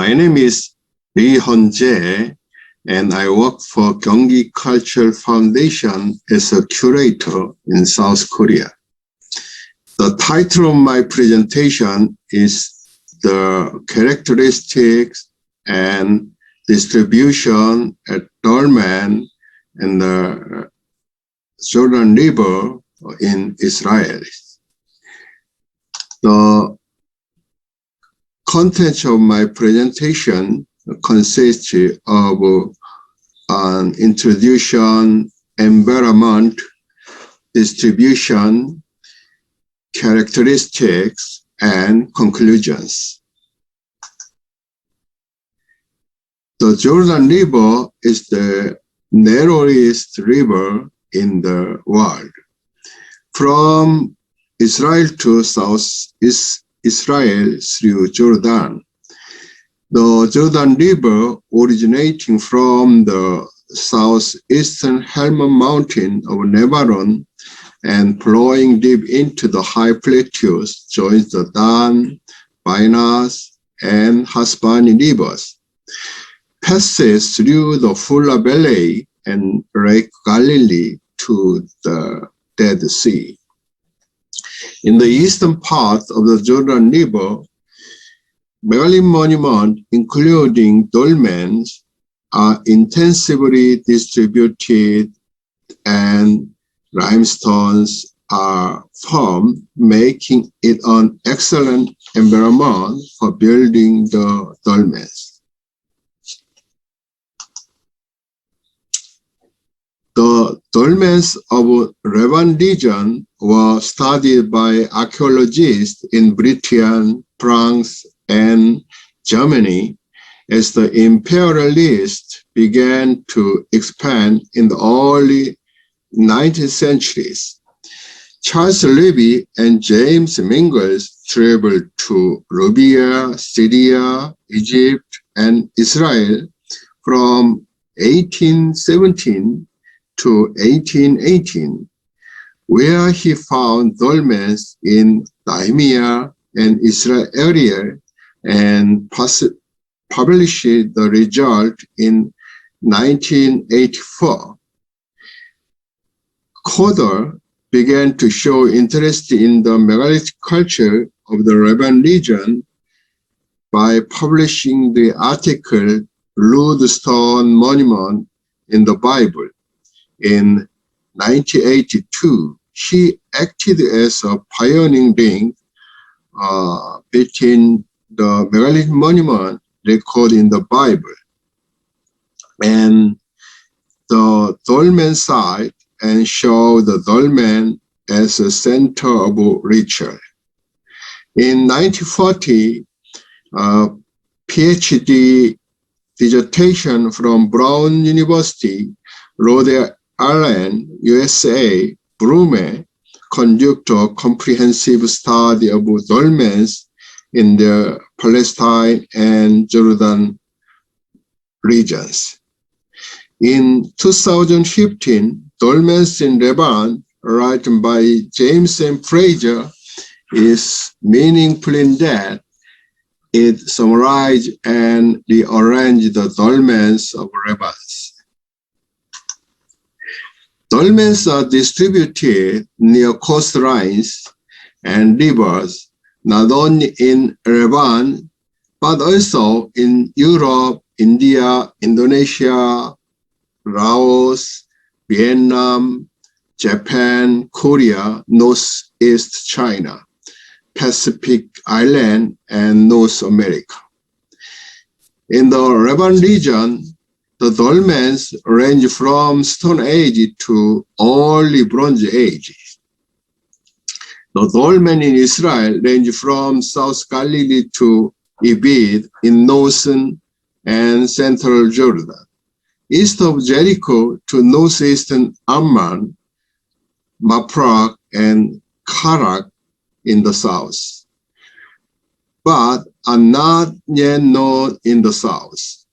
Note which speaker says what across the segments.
Speaker 1: My name is Heon, and I work for Gyeonggi Cultural Foundation as a curator in South Korea. The title of my presentation is The Characteristics and Distribution at Dolmen and the Jordan River in Israel. The content of my presentation consists of an introduction, environment, distribution, characteristics, and conclusions. The Jordan River is the narrowest river in the world. From Israel to Southeast Israel through Jordan. The Jordan River, originating from the southeastern Hermon mountain of Lebanon and flowing deep into the high plateaus, joins the Dan, Bainas, and Hasbani rivers, passes through the Fula Valley and Lake Galilee to the Dead Sea. In the eastern part of the Jordan River, megalithic monuments, including dolmens, are intensively distributed and limestones are formed, making it an excellent environment for building the dolmens. The dolmens of Levant region were studied by archaeologists in Britain, France, and Germany as the imperialists began to expand in the early 19th centuries. Charles Levy and James Mingles traveled to Libya, Syria, Egypt, and Israel from 1817 to 1818, where he found dolmens in Daimia and Israel and published the result in 1984. Coder began to show interest in the megalithic culture of the Levant region by publishing the article Rude Stone Monument in the Bible. In 1982, he acted as a pioneering link between the megalithic monument recorded in the Bible and the dolmen site, and showed the dolmen as a center of ritual. In 1940, PhD dissertation from Brown University, Rhode Island, USA, Brume, conduct a comprehensive study of dolmens in the Palestine and Jordan regions. In 2015, Dolmens in Levant, written by James M. Fraser, is meaningful in that it summarized and rearranged the dolmens of Levant. Dolmens are distributed near coastlines and rivers, not only in Levant, but also in Europe, India, Indonesia, Laos, Vietnam, Japan, Korea, Northeast China, Pacific Island, and North America. In the Levant region, the dolmens range from Stone Age to early Bronze Age. The dolmen in Israel range from South Galilee to Ibid in northern and central Jordan, east of Jericho to northeastern Amman, Maprak, and Karak in the south, but are not yet known in the south.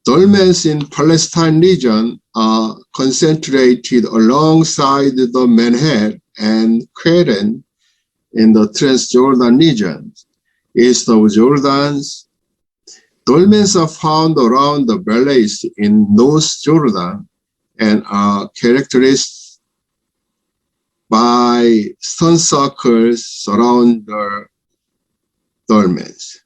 Speaker 1: Dolmens in Palestine region are concentrated alongside the Manhattan and Cairn in the Transjordan region, east of Jordan, Dolmens are found around the valleys in North Jordan and are characterized by stone circles surround the dolmens.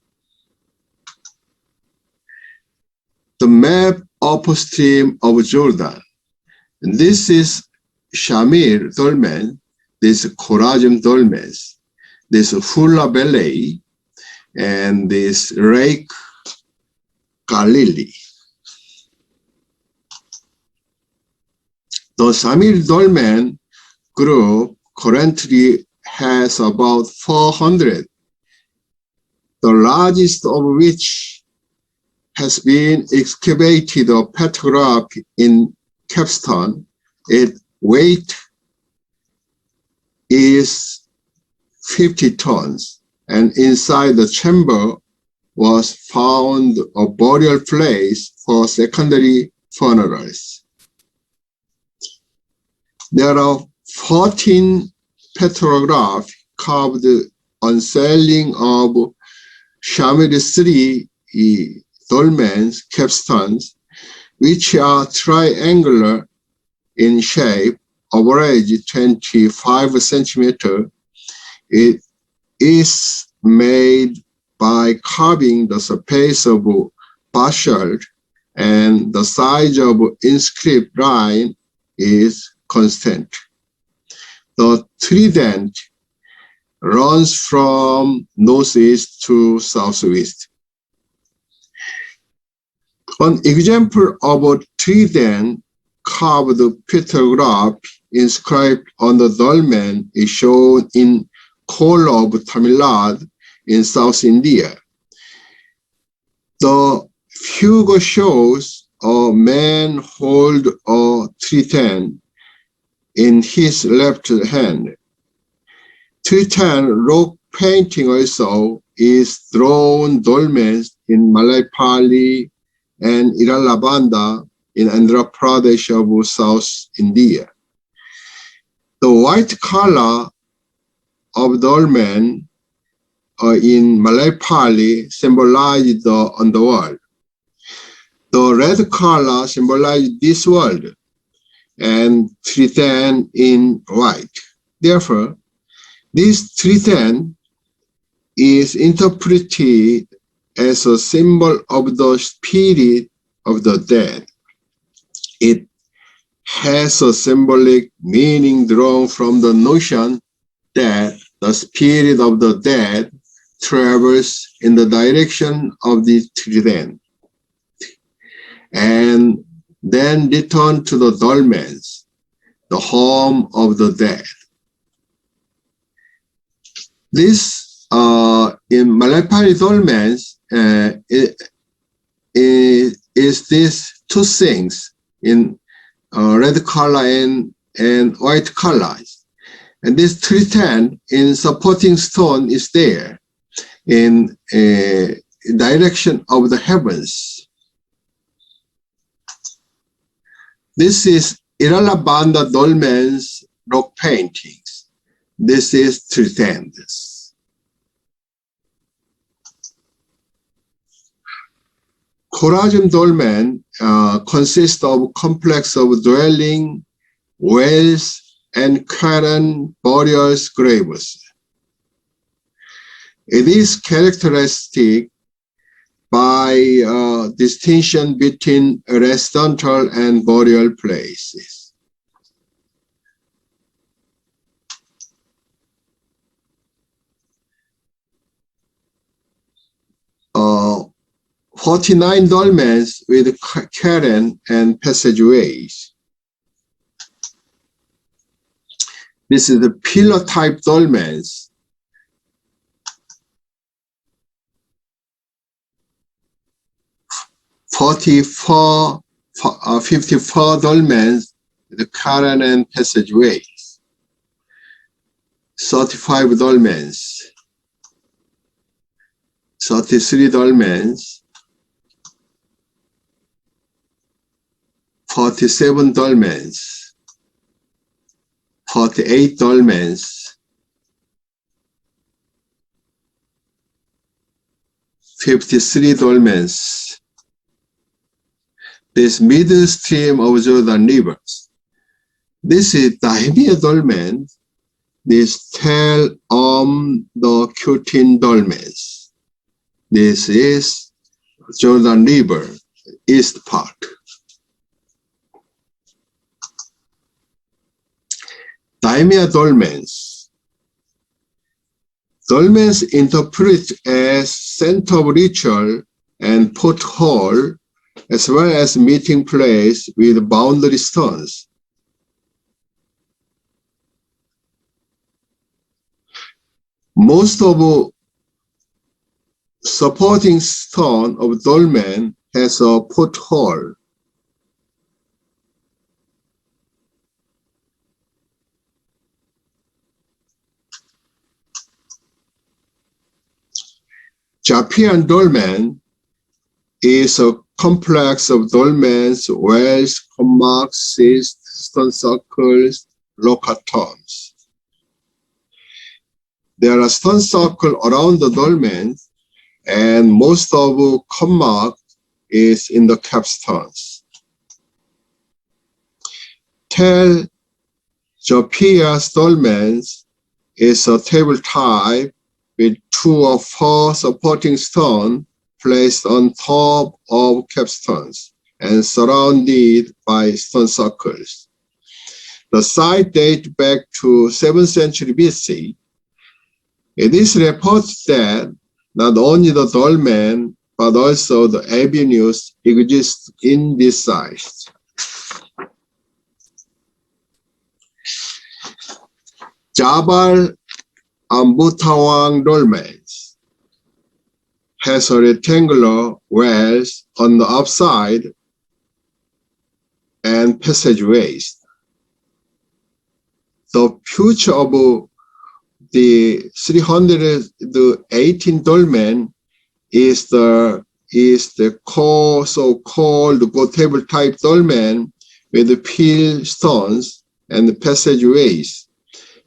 Speaker 1: The map upstream of Jordan. This is Shamir dolmen, this Khorazim dolmens, this Hula Valley, and this Lake Galilee. The Shamir dolmen group currently has about 400, the largest of which has been excavated or petroglyph in capstone. Its weight is 50 tons, and inside the chamber was found a burial place for secondary funerals. There are 14 petroglyphs carved on ceiling of Shamir's 3 dolmens capstones, which are triangular in shape, average 25 centimeters. It is made by carving the surface of basalt, and the size of inscribed line is constant. The trident runs from northeast to southwest. An example of a trident carved petroglyph inscribed on the dolmen is shown in Kola of Tamil Nadu in South India. The figure shows a man hold a trident in his left hand. Trident rock painting also is drawn dolmens in Malaypali and Iralabanda in Andhra Pradesh of South India. The white color of dolmen in Malaypali symbolize the underworld. The red color symbolizes this world, and trident in white. Therefore, this trident is interpreted as a symbol of the spirit of the dead. It has a symbolic meaning drawn from the notion that the spirit of the dead travels in the direction of the trident and then return to the dolmens, the home of the dead. This in Malaypali dolmens is these two things in red color and white colors. And this trident in supporting stone is there in a direction of the heavens. This is Iralabanda dolmens rock paintings. This is tridents. Khorazim dolmen consists of a complex of dwelling, wells, and cairn burial graves. It is characteristic by distinction between residential and burial places. Uh, 49 dolmens with cairn and passageways. This is the pillar type dolmens. (54) 54 dolmens with cairn and passageways. 35 dolmens. 33 dolmens. 47 dolmens. 48 dolmens. 53 dolmens. This midstream of Jordan rivers. This is Daimia dolmen. This Tel the Cutin dolmens. This is Jordan River, east part. Daimia dolmens. Dolmens interpret as center of ritual and porthole, as well as meeting place with boundary stones. Most of supporting stone of dolmen has a porthole. Japan dolmen is a complex of dolmens, wells, marks, cysts, stone circles, local tombs. There are stone circles around the dolmens, and most of mark is in the capstones. Tel Japia's dolmens is a table type with 2 or 4 supporting stones placed on top of capstones and surrounded by stone circles. The site dates back to 7th century BC. It is reported that not only the dolmen, but also the avenues exist in this site. Jabal Ambutawang dolmens has a rectangular wells on the outside and passageways. The future of the 318 dolmen is the so-called table type dolmen with peel stones and passageways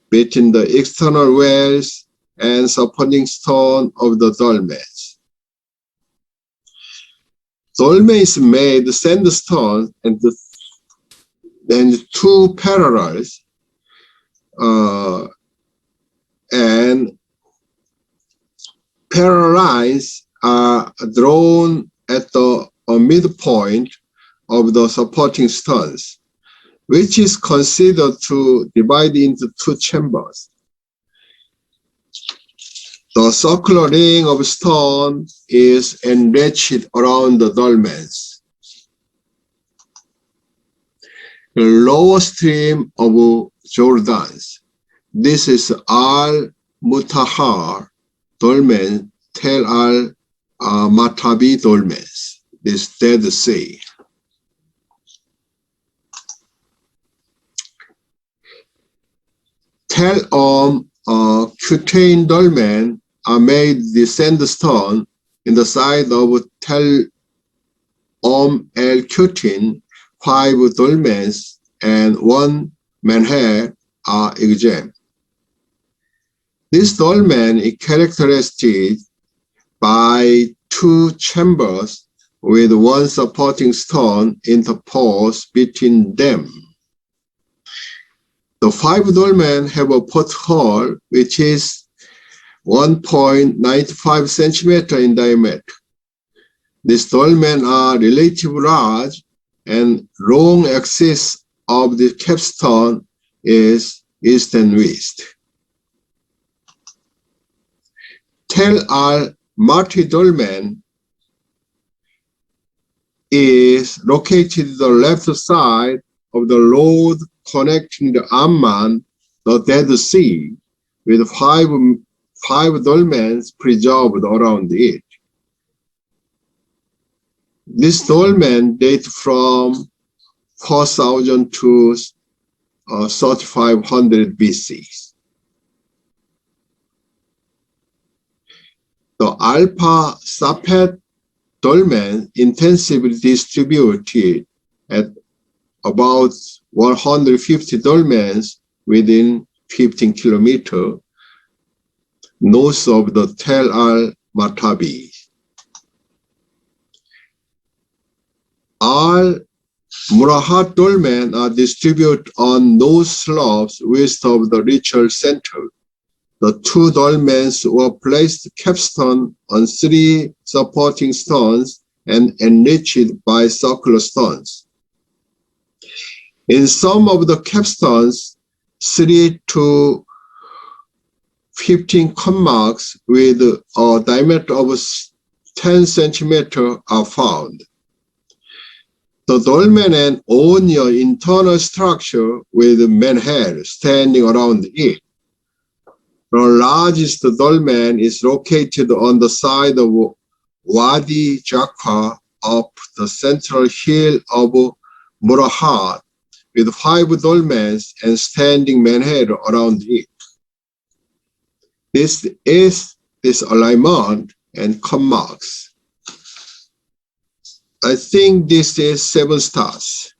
Speaker 1: between the external wells and supporting stone of the dolmens. Dolmen is made sandstone and 2 parallels and parallel lines are drawn at the midpoint of the supporting stones, which is considered to divide into 2 chambers. The circular ring of stone is enriched around the dolmens. The lower stream of Jordans. This is Al-Mutahar dolmen, Tel al-Matabi dolmens, this Dead Sea. Tel Cutain dolmen are made the sandstone in the side of Tel el Cutin. 5 dolmens and 1 menhir are exempt. This dolmen is characterized by 2 chambers with 1 supporting stone interposed between them. The 5 dolmen have a porthole which is 1.95 centimeter in diameter. These dolmen are relatively large, and long axis of the capstone is east and west. Tel al-Mati dolmen is located on the left side of the road connecting the Amman, the Dead Sea, with 5 dolmens preserved around it. This dolmen dates from 4000 to 3500 BC. The Alpha Sapet dolmen intensively distributed at about 150 dolmens within 15 kilometers north of the Tel al-Matabi. All Murahat dolmen are distributed on those slopes west of the ritual center. The two dolmens were placed capstone on three supporting stones and enriched by circular stones. In some of the capstones, 3 to 15 comb marks with a diameter of 10 centimeters are found. The dolmen and own your internal structure with menhir standing around it. The largest dolmen is located on the side of Wadi Jaqqa up the central hill of Murahat with 5 dolmens and standing menhir around it. This is this alignment and comb marks. I think this is 7 stars.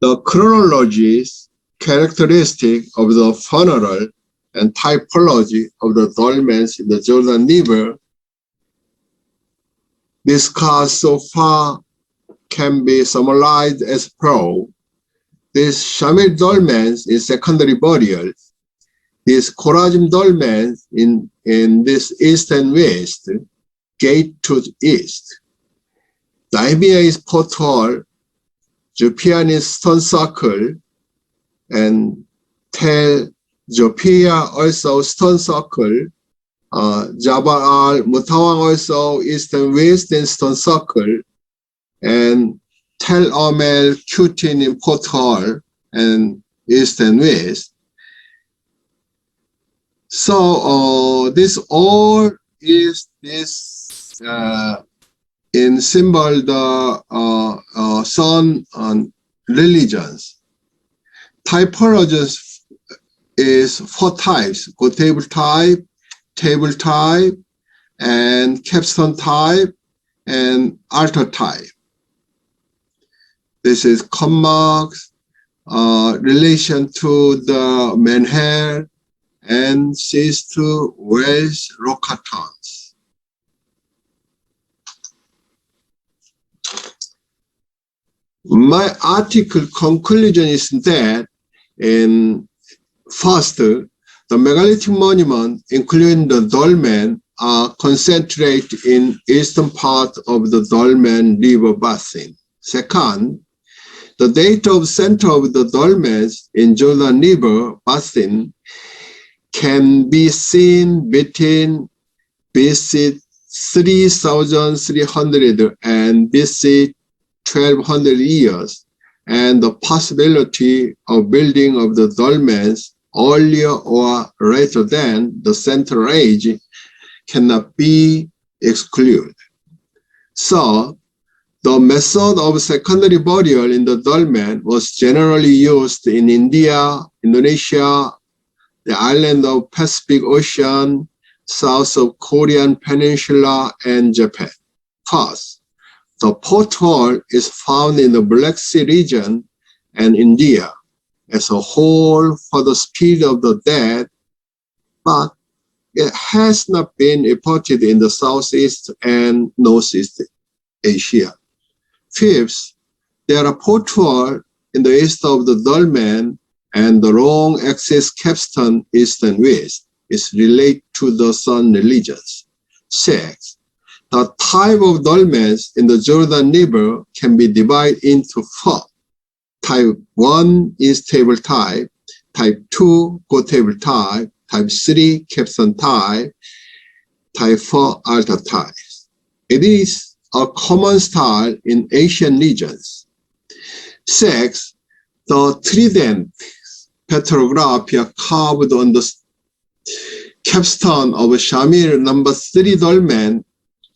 Speaker 1: The chronologies, characteristic of the funeral and typology of the dolmens in the Jordan River discussed so far can be summarized as follows. This Shamir dolmens in secondary burials, this Khorazim dolmens in this east and west, gate to the east. Daimia is portal, Japan is stone circle, and Tel Jopia also stone circle, Jabal al-Mutawang also east and west and stone circle, and Tel Omel Kutin in portal and east and west. So this all is this in symbol the sun and religions. Typologies is 4 types: go table type, and capstone type, and altar type. This is comb marks, relation to the menhir, and says to Welsh rocatons. My article conclusion is that first, the megalithic monument, including the dolmen, are concentrated in eastern part of the Dolmen River Basin. Second, the date of center of the dolmens in Jordan River Basin can be seen between B.C. 3300 and B.C. 1200 years, and the possibility of building of the dolmens earlier or later than the Central Age cannot be excluded. So, the method of secondary burial in the dolmen was generally used in India, Indonesia, the island of Pacific Ocean, south of Korean Peninsula and Japan. First, the porthole is found in the Black Sea region and India as a whole for the spirit of the dead, but it has not been reported in the Southeast and Northeast Asia. Fifth, there are portholes in the east of the dolmen, and the long axis capstone east and west is related to the sun religions. Sixth, the type of dolmens in the Jordan River can be divided into 4. Type 1 is table type, type 2 go table type, type 3 capstone type, type 4 altar type. It is a common style in Asian regions. 6. The trident petroglyph carved on the capstone of Shamir number 3 dolmen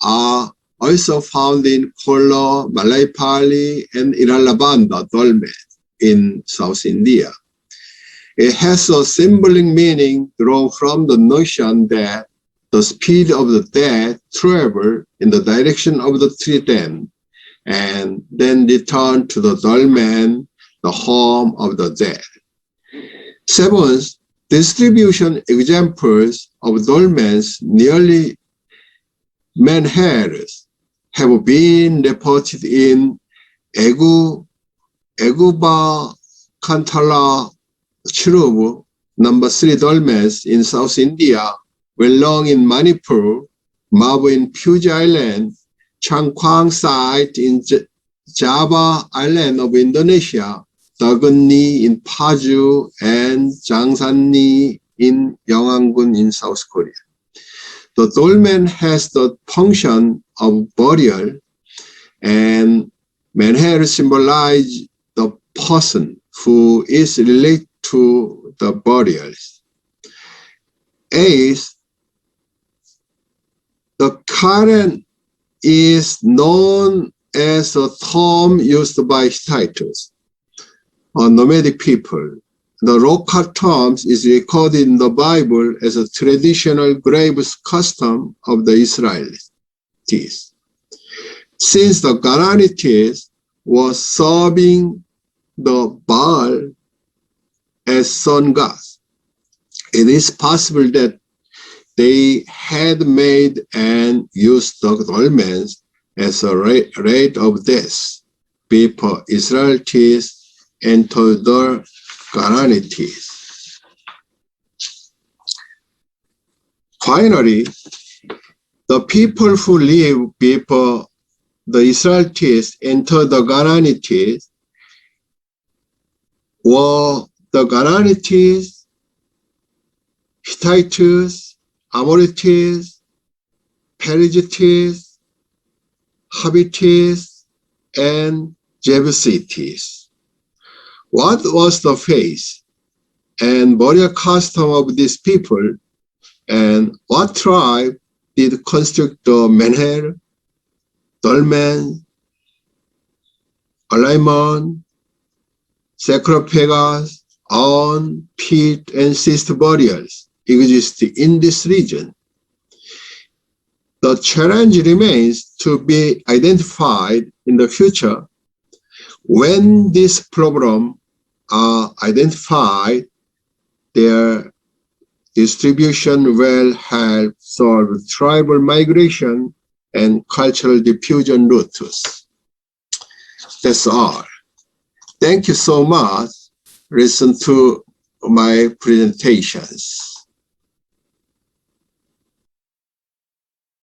Speaker 1: are also found in Kola, Malaypali, and Iralabanda dolmen in South India. It has a symbolic meaning drawn from the notion that the spirit of the dead travel in the direction of the trident and then return to the dolmen, the home of the dead. 7. Distribution examples of dolmens nearly menhirs have been reported in Eguba Kantala Chirub, number 3 dolmens in South India, Wellong in Manipur, Mabo in Puja Island, Changkwang site in Java Island of Indonesia, Dagunni in Paju, and Jangsanni in Yeongangun in South Korea. The dolmen has the function of burial, and menhir symbolize the person who is related to the burials. Eighth, the cairn is known as a term used by Hittites, a nomadic people. The rock cut terms is recorded in the Bible as a traditional grave custom of the Israelites. Since the Canaanites was serving the Baal as sun gods, it is possible that they had made and used the dolmens as a rite of death before Israelites entered the Canaanites. Finally, the people who lived before the Israelites entered the Canaanites were the Canaanites, Hittites, Amorites, Perizzites, Hittites, and Jebusites. What was the faith and burial custom of these people, and what tribe did construct the menhir, dolmen, alignment, sarcophagus, urn, pit, and cyst burials exist in this region? The challenge remains to be identified in the future. When these problems are identified, their distribution will help solve tribal migration and cultural diffusion routes. That's all. Thank you so much. Listen to my presentations.